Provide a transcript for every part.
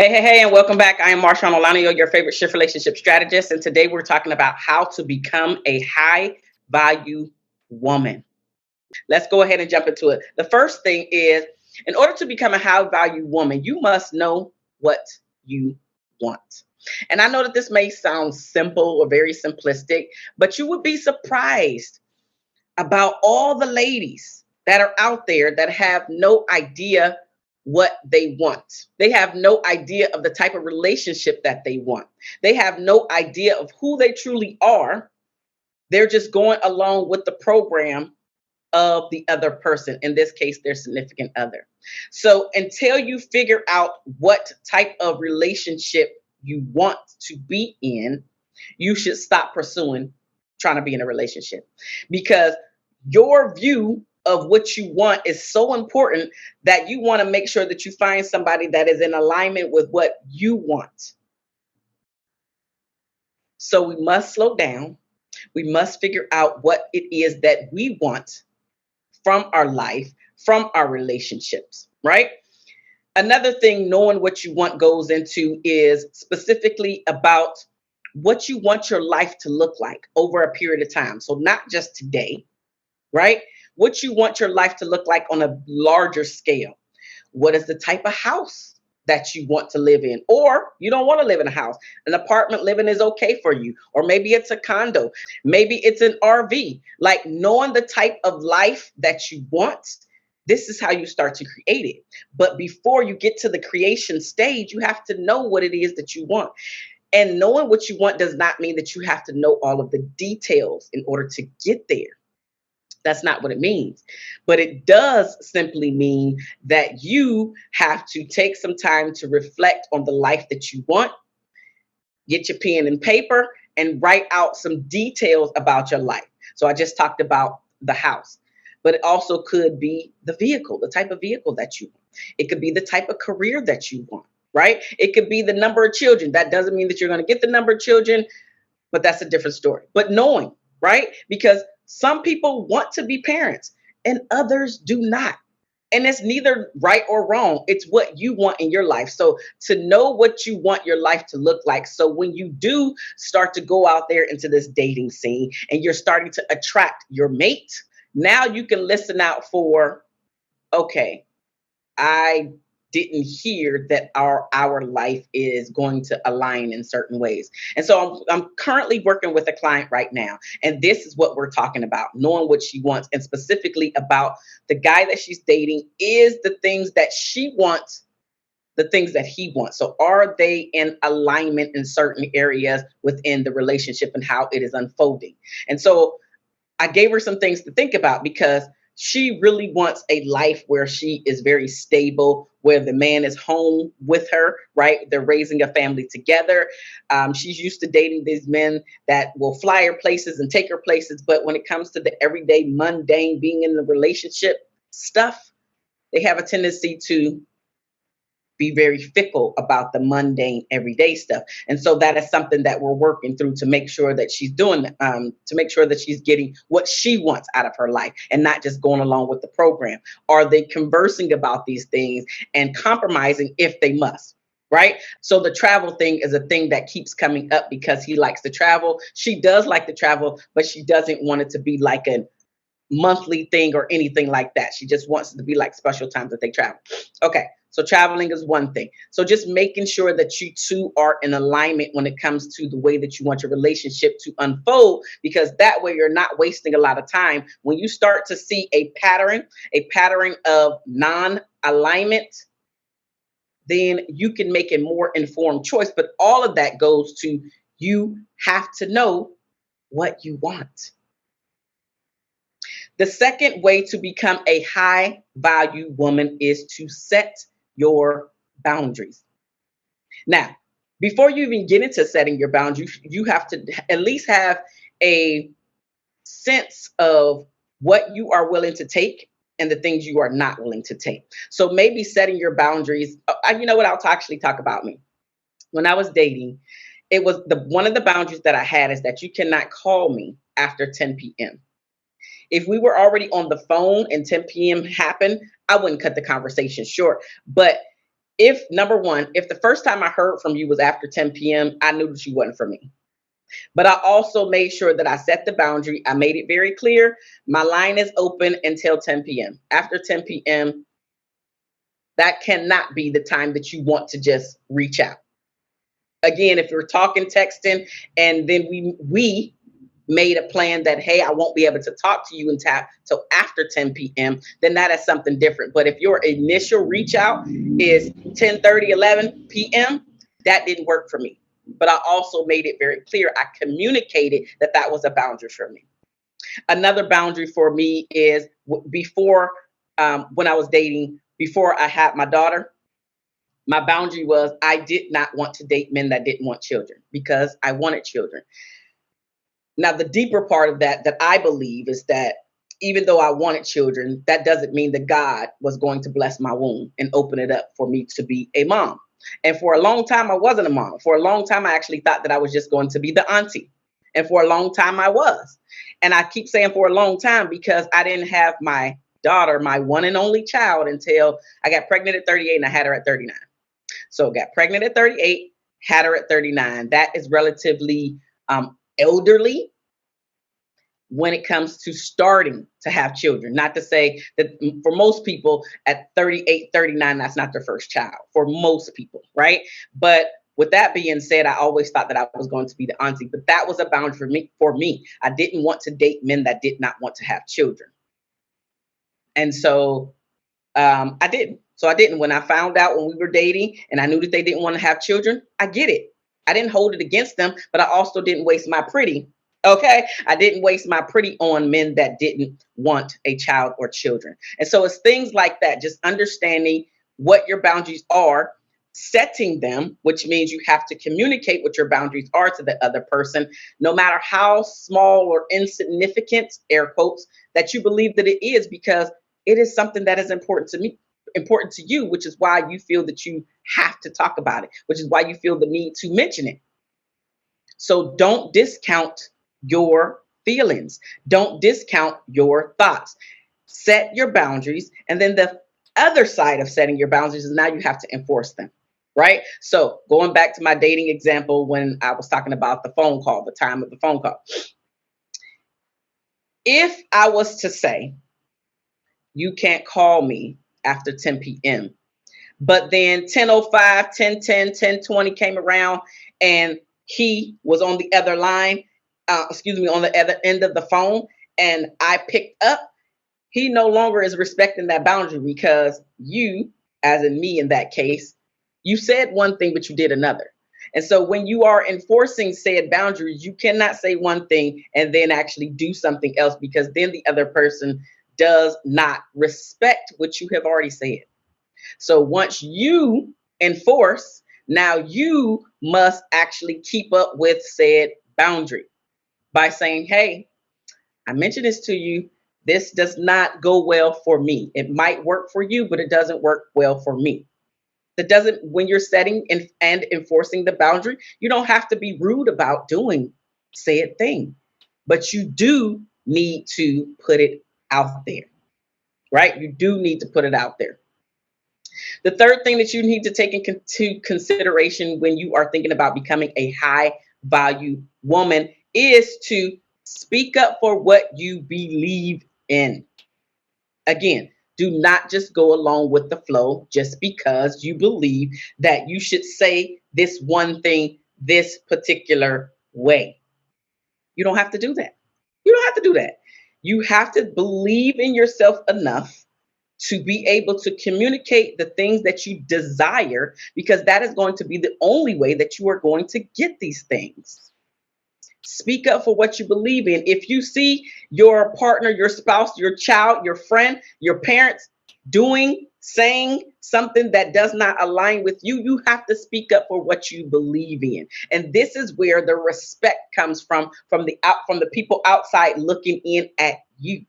Hey, and welcome back. I am Marshawn Olanio, your favorite shift relationship strategist. And today we're talking about how to become a high value woman. Let's go ahead and jump into it. The first thing is, in order to become a high value woman, you must know what you want. And I know that this may sound simple or very simplistic, but you would be surprised about all the ladies that are out there that have no idea what they want. They have no idea of the type of relationship that they want. They have no idea of who they truly are. They're just going along with the program of the other person, in this case, their significant other. So until you figure out what type of relationship you want to be in, you should stop pursuing trying to be in a relationship, because your view of what you want is so important that you want to make sure that you find somebody that is in alignment with what you want. So we must slow down. We must figure out what it is that we want from our life, from our relationships, right? Another thing, knowing what you want goes into is specifically about what you want your life to look like over a period of time. So not just today, right? What you want your life to look like on a larger scale. What is the type of house that you want to live in? Or you don't want to live in a house. An apartment living is okay for you. Or maybe it's a condo. Maybe it's an RV. Like, knowing the type of life that you want, this is how you start to create it. But before you get to the creation stage, you have to know what it is that you want. And knowing what you want does not mean that you have to know all of the details in order to get there. That's not what it means. But it does simply mean that you have to take some time to reflect on the life that you want, get your pen and paper, and write out some details about your life. So I just talked about the house, but it also could be the vehicle, the type of vehicle that you want. It could be the type of career that you want, right? It could be the number of children. That doesn't mean that you're going to get the number of children, but that's a different story. But knowing, right? Because some people want to be parents and others do not. And it's neither right or wrong. It's what you want in your life. So to know what you want your life to look like. So when you do start to go out there into this dating scene and you're starting to attract your mate, now you can listen out for, okay, I didn't hear that our life is going to align in certain ways. And so I'm currently working with a client right now, and this is what we're talking about, knowing what she wants, and specifically about the guy that she's dating. Is the things that she wants the things that he wants? So are they in alignment in certain areas within the relationship and how it is unfolding? And so I gave her some things to think about, because she really wants a life where she is very stable, where the man is home with her, right? They're raising a family together. She's used to dating these men that will fly her places and take her places. But when it comes to the everyday mundane being in the relationship stuff, they have a tendency to be very fickle about the mundane everyday stuff. And so that is something that we're working through to make sure that she's doing, to make sure that she's getting what she wants out of her life and not just going along with the program. Are they conversing about these things and compromising if they must? Right. So the travel thing is a thing that keeps coming up because he likes to travel. She does like to travel, but she doesn't want it to be like a monthly thing or anything like that. She just wants it to be like special times that they travel. Okay. So traveling is one thing. So just making sure that you two are in alignment when it comes to the way that you want your relationship to unfold, because that way you're not wasting a lot of time. When you start to see a pattern of non-alignment, then you can make a more informed choice. But all of that goes to, you have to know what you want. The second way to become a high value woman is to set your boundaries. Now, before you even get into setting your boundaries, you have to at least have a sense of what you are willing to take and the things you are not willing to take. So maybe setting your boundaries. You know what? I'll actually talk about me. When I was dating, it was one of the boundaries that I had is that you cannot call me after 10 p.m. If we were already on the phone and 10 p.m. happened, I wouldn't cut the conversation short. But If number one, if the first time I heard from you was after 10 p.m., I knew that you wasn't for me. But I also made sure that I set the boundary. I made it very clear. My line is open until 10 p.m. After 10 p.m., that cannot be the time that you want to just reach out. Again, if you're talking, texting, and then we made a plan that, hey, I won't be able to talk to you until after 10 p.m., then that is something different. But if your initial reach out is 10:30, 11 p.m., that didn't work for me. But I also made it very clear. I communicated that that was a boundary for me. Another boundary for me is before, when I was dating, before I had my daughter, my boundary was I did not want to date men that didn't want children because I wanted children. Now, the deeper part of that I believe is that even though I wanted children, that doesn't mean that God was going to bless my womb and open it up for me to be a mom. And for a long time, I wasn't a mom. For a long time, I actually thought that I was just going to be the auntie. And for a long time, I was. And I keep saying for a long time because I didn't have my daughter, my one and only child, until I got pregnant at 38 and I had her at 39. So got pregnant at 38, had her at 39. That is relatively elderly when it comes to starting to have children. Not to say that for most people at 38, 39, that's not their first child for most people, right? But with that being said, I always thought that I was going to be the auntie, but that was a boundary for me. I didn't want to date men that did not want to have children. And so I didn't. So I didn't. When I found out when we were dating and I knew that they didn't want to have children, I get it. I didn't hold it against them, but I also didn't waste my pretty. Okay. I didn't waste my pretty on men that didn't want a child or children. And so it's things like that, just understanding what your boundaries are, setting them, which means you have to communicate what your boundaries are to the other person, no matter how small or insignificant, air quotes, that you believe that it is, because it is something that is important to me, important to you, which is why you feel that you have to talk about it, which is why you feel the need to mention it. So don't discount your feelings. Don't discount your thoughts. Set your boundaries. And then the other side of setting your boundaries is now you have to enforce them, right? So going back to my dating example, when I was talking about the phone call, the time of the phone call. If I was to say, you can't call me after 10 p.m., but then 10:05, 10:10, 10:20 came around and he was on the other line, on the other end of the phone, and I picked up, he no longer is respecting that boundary because you, as in me in that case, you said one thing, but you did another. And so when you are enforcing said boundaries, you cannot say one thing and then actually do something else, because then the other person does not respect what you have already said. So once you enforce, now you must actually keep up with said boundary by saying, hey, I mentioned this to you. This does not go well for me. It might work for you, but it doesn't work well for me. That doesn't, when you're setting and enforcing the boundary, you don't have to be rude about doing said thing, but you do need to put it out there, right? You do need to put it out there. The third thing that you need to take into consideration when you are thinking about becoming a high value woman is to speak up for what you believe in. Again, do not just go along with the flow just because you believe that you should say this one thing this particular way. You don't have to do that. You don't have to do that. You have to believe in yourself enough to be able to communicate the things that you desire, because that is going to be the only way that you are going to get these things. Speak up for what you believe in. If you see your partner, your spouse, your child, your friend, your parents saying something that does not align with you, you have to speak up for what you believe in. And this is where the respect comes from the people outside looking in at you.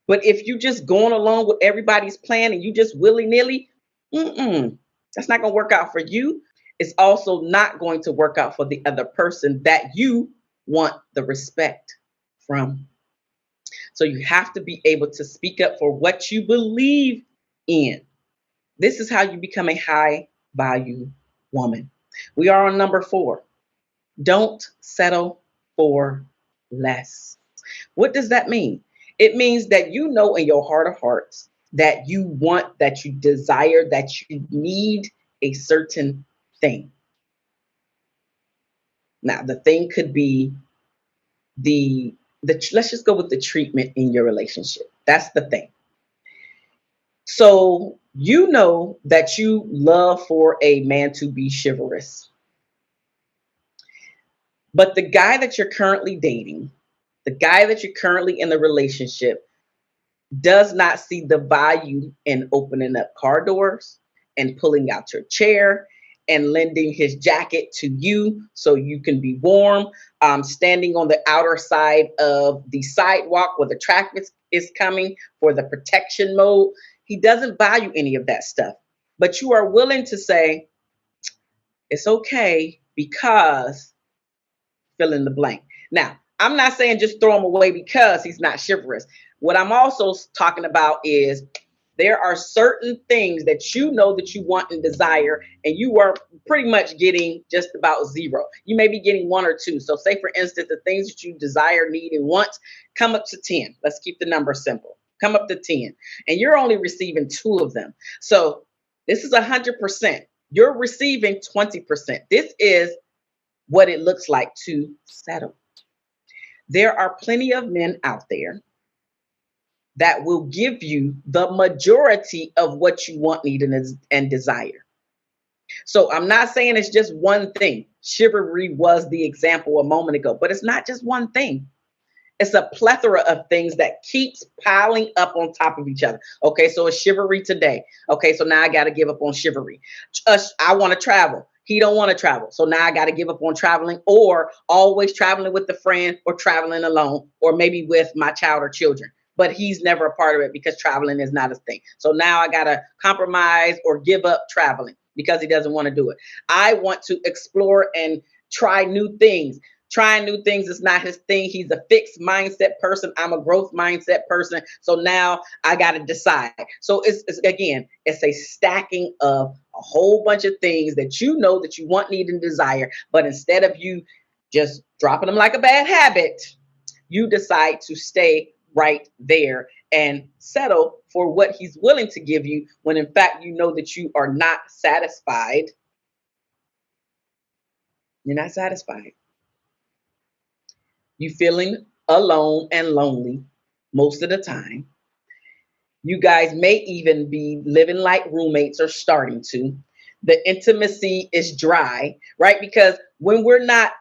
But if you just going along with everybody's plan and you just willy-nilly, that's not going to work out for you. It's also not going to work out for the other person that you want the respect from. So you have to be able to speak up for what you believe in. This is how you become a high value woman. We are on number 4. Don't settle for less. What does that mean? It means that you know in your heart of hearts that you want, that you desire, that you need a certain thing. Now, the thing could be the let's just go with the treatment in your relationship. That's the thing. So, you know that you love for a man to be chivalrous. But the guy that you're currently dating, the guy that you're currently in the relationship, does not see the value in opening up car doors and pulling out your chair and lending his jacket to you so you can be warm, standing on the outer side of the sidewalk where the traffic is coming for the protection mode. He doesn't value any of that stuff. But you are willing to say, it's okay because fill in the blank. Now, I'm not saying just throw him away because he's not chivalrous. What I'm also talking about is there are certain things that you know that you want and desire, and you are pretty much getting just about 0. You may be getting 1 or 2. So say, for instance, the things that you desire, need, and want come up to 10. Let's keep the number simple. Come up to 10. And you're only receiving 2 of them. So this is 100%. You're receiving 20%. This is what it looks like to settle. There are plenty of men out there that will give you the majority of what you want, need, and desire. So I'm not saying it's just one thing. Chivalry was the example a moment ago, but it's not just one thing. It's a plethora of things that keeps piling up on top of each other. Okay, so it's chivalry today. Okay, so now I got to give up on chivalry. I want to travel. He don't want to travel. So now I got to give up on traveling, or always traveling with a friend, or traveling alone, or maybe with my child or children. But he's never a part of it because traveling is not a thing. So now I got to compromise or give up traveling because he doesn't want to do it. I want to explore and try new things. Trying new things is not his thing. He's a fixed mindset person. I'm a growth mindset person. So now I got to decide. So it's again, it's a stacking of a whole bunch of things that you know that you want, need, and desire. But instead of you just dropping them like a bad habit, you decide to stay right there and settle for what he's willing to give you, when in fact you know that you are not satisfied. You're not satisfied. You feeling alone and lonely most of the time. You guys may even be living like roommates or starting to. The intimacy is dry, right? Because when we're not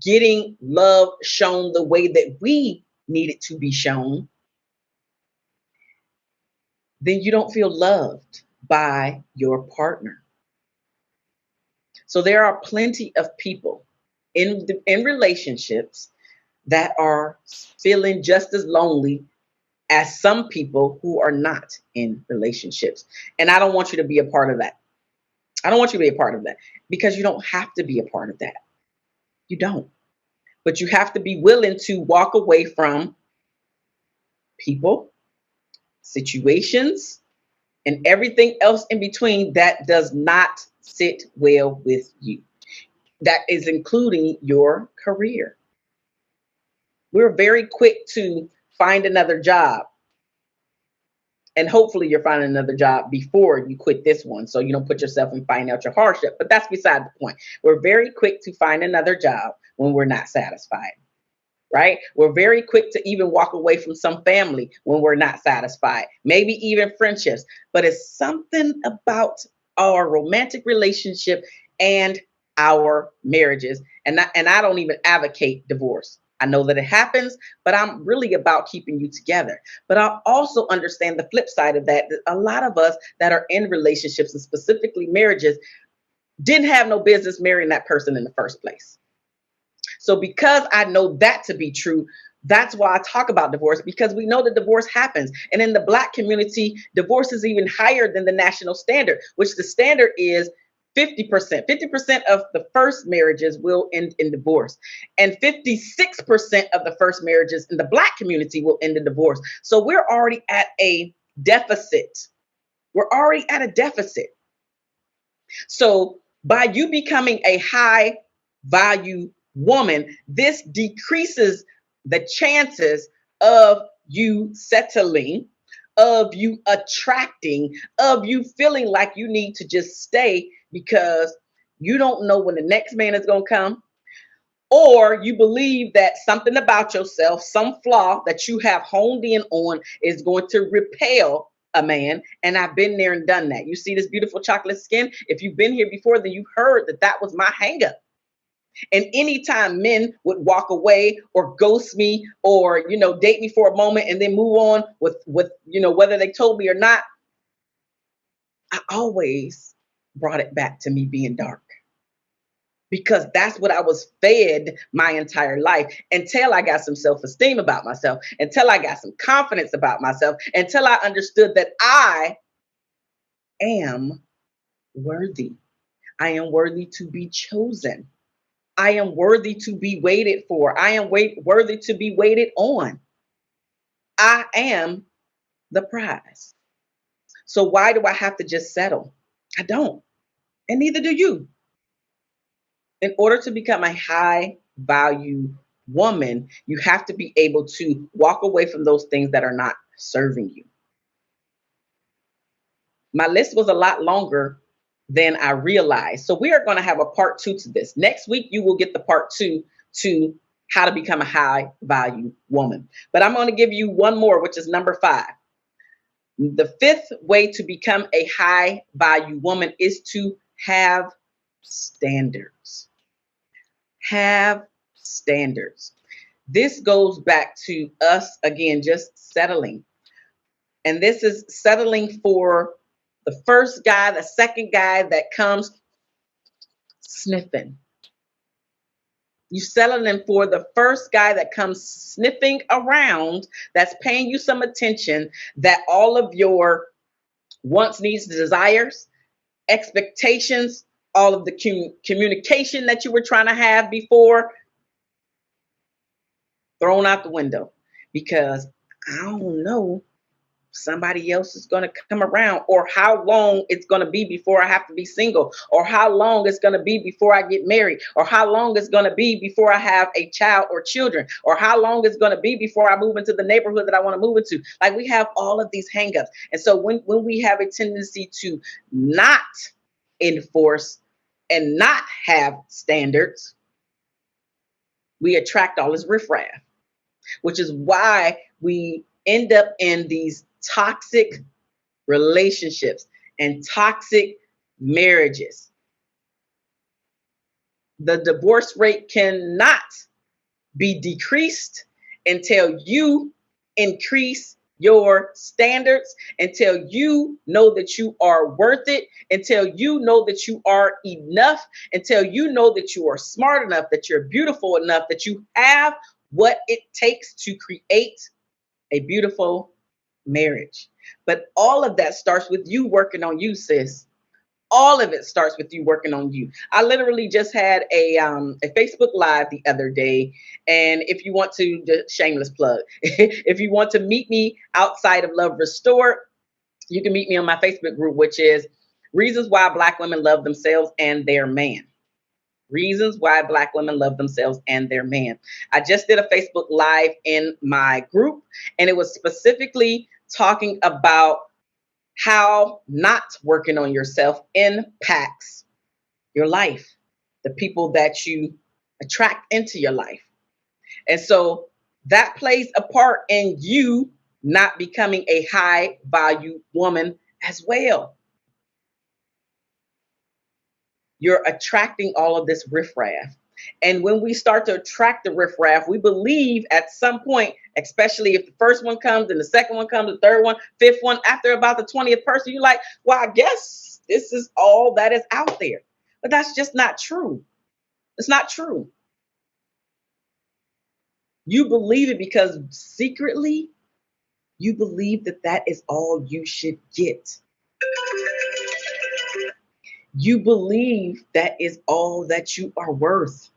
getting love shown the way that we need it to be shown, then you don't feel loved by your partner. So there are plenty of people in relationships that are feeling just as lonely as some people who are not in relationships. And I don't want you to be a part of that. I don't want you to be a part of that, because you don't have to be a part of that. You don't. But you have to be willing to walk away from people, situations, and everything else in between that does not sit well with you. That is including your career. We're very quick to find another job. And hopefully you're finding another job before you quit this one, so you don't put yourself in financial hardship. But that's beside the point. We're very quick to find another job when we're not satisfied, right? We're very quick to even walk away from some family when we're not satisfied, maybe even friendships. But it's something about our romantic relationship and our marriages. And I don't even advocate divorce. I know that it happens, but I'm really about keeping you together. But I also understand the flip side of that. A lot of us that are in relationships, and specifically marriages, didn't have no business marrying that person in the first place. So because I know that to be true, that's why I talk about divorce, because we know that divorce happens. And in the Black community, divorce is even higher than the national standard, which the standard is 50%. 50% of the first marriages will end in divorce. And 56% of the first marriages in the Black community will end in divorce. So we're already at a deficit. We're already at a deficit. So by you becoming a high value woman, this decreases the chances of you settling, of you attracting, of you feeling like you need to just stay because you don't know when the next man is going to come, or you believe that something about yourself, some flaw that you have honed in on, is going to repel a man. And I've been there and done that. You see this beautiful chocolate skin? If you've been here before, then you've heard that that was my hang up. And anytime men would walk away or ghost me or, date me for a moment and then move on with, whether they told me or not, I always brought it back to me being dark, because that's what I was fed my entire life, until I got some self-esteem about myself, until I got some confidence about myself, until I understood that I am worthy. I am worthy to be chosen. I am worthy to be waited for. I am worthy to be waited on. I am the prize. So why do I have to just settle? I don't. And neither do you. In order to become a high value woman, you have to be able to walk away from those things that are not serving you. My list was a lot longer than I realized. So we are going to have a part 2 to this. Next week, you will get the part 2 to how to become a high value woman. But I'm going to give you one more, which is number 5. The 5th way to become a high value woman is to have standards. Have standards. This goes back to us, again, just settling. And this is settling for the first guy, the second guy that comes sniffing. You settling for the first guy that comes sniffing around, that's paying you some attention, that all of your wants, needs, desires, expectations, all of the communication that you were trying to have before, thrown out the window, because I don't know, somebody else is going to come around, or how long it's going to be before I have to be single, or how long it's going to be before I get married, or how long it's going to be before I have a child or children, or how long it's going to be before I move into the neighborhood that I want to move into. Like, we have all of these hangups. And so when we have a tendency to not enforce and not have standards, we attract all this riffraff, which is why we end up in these toxic relationships and toxic marriages. The divorce rate cannot be decreased until you increase your standards, until you know that you are worth it, until you know that you are enough, until you know that you are smart enough, that you're beautiful enough, that you have what it takes to create a beautiful marriage. But all of that starts with you working on you, sis. All of it starts with you working on you. I literally just had a Facebook Live the other day, and if you want to, just shameless plug, if you want to meet me outside of Love Restored, you can meet me on my Facebook group, which is Reasons Why Black Women Love Themselves and Their Man. Reasons why Black women love themselves and their man. I just did a Facebook Live in my group, and it was specifically talking about how not working on yourself impacts your life, the people that you attract into your life. And so that plays a part in you not becoming a high value woman as well. You're attracting all of this riffraff. And when we start to attract the riffraff, we believe at some point, especially if the first one comes and the second one comes, the third one, fifth one, after about the 20th person, you're like, well, I guess this is all that is out there. But that's just not true. It's not true. You believe it because secretly you believe that that is all you should get. You believe that is all that you are worth.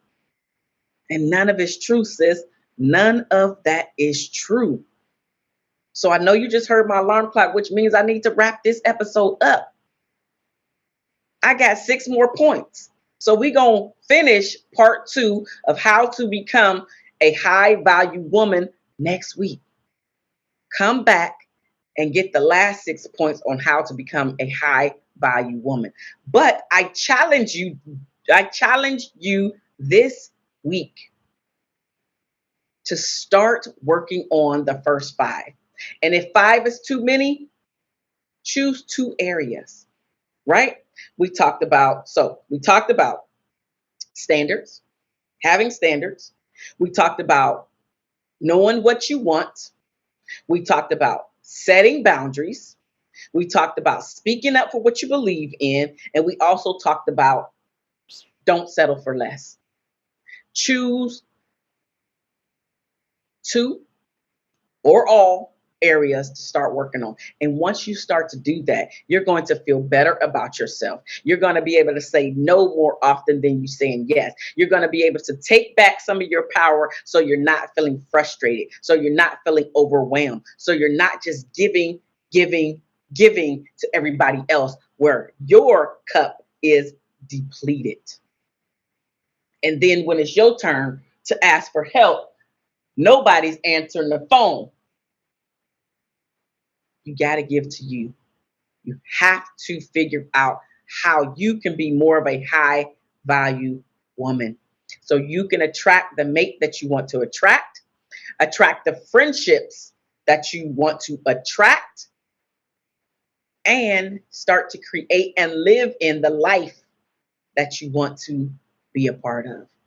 And none of it's true, sis. None of that is true. So I know you just heard my alarm clock, which means I need to wrap this episode up. I got 6 more points. So we're going to finish part 2 of how to become a high value woman next week. Come back and get the last 6 points on how to become a high value woman. But I challenge you this week to start working on the first 5. And if 5 is too many, choose 2 areas, right? We talked about standards, having standards. We talked about knowing what you want. We talked about setting boundaries. We talked about speaking up for what you believe in. And we also talked about don't settle for less. Choose 2 or all areas to start working on. And once you start to do that, you're going to feel better about yourself. You're going to be able to say no more often than you saying yes. You're going to be able to take back some of your power so you're not feeling frustrated, so you're not feeling overwhelmed, so you're not just giving to everybody else where your cup is depleted. And then when it's your turn to ask for help, nobody's answering the phone. You got to give to you. You have to figure out how you can be more of a high value woman so you can attract the mate that you want to attract the friendships that you want to attract, and start to create and live in the life that you want to be a part of.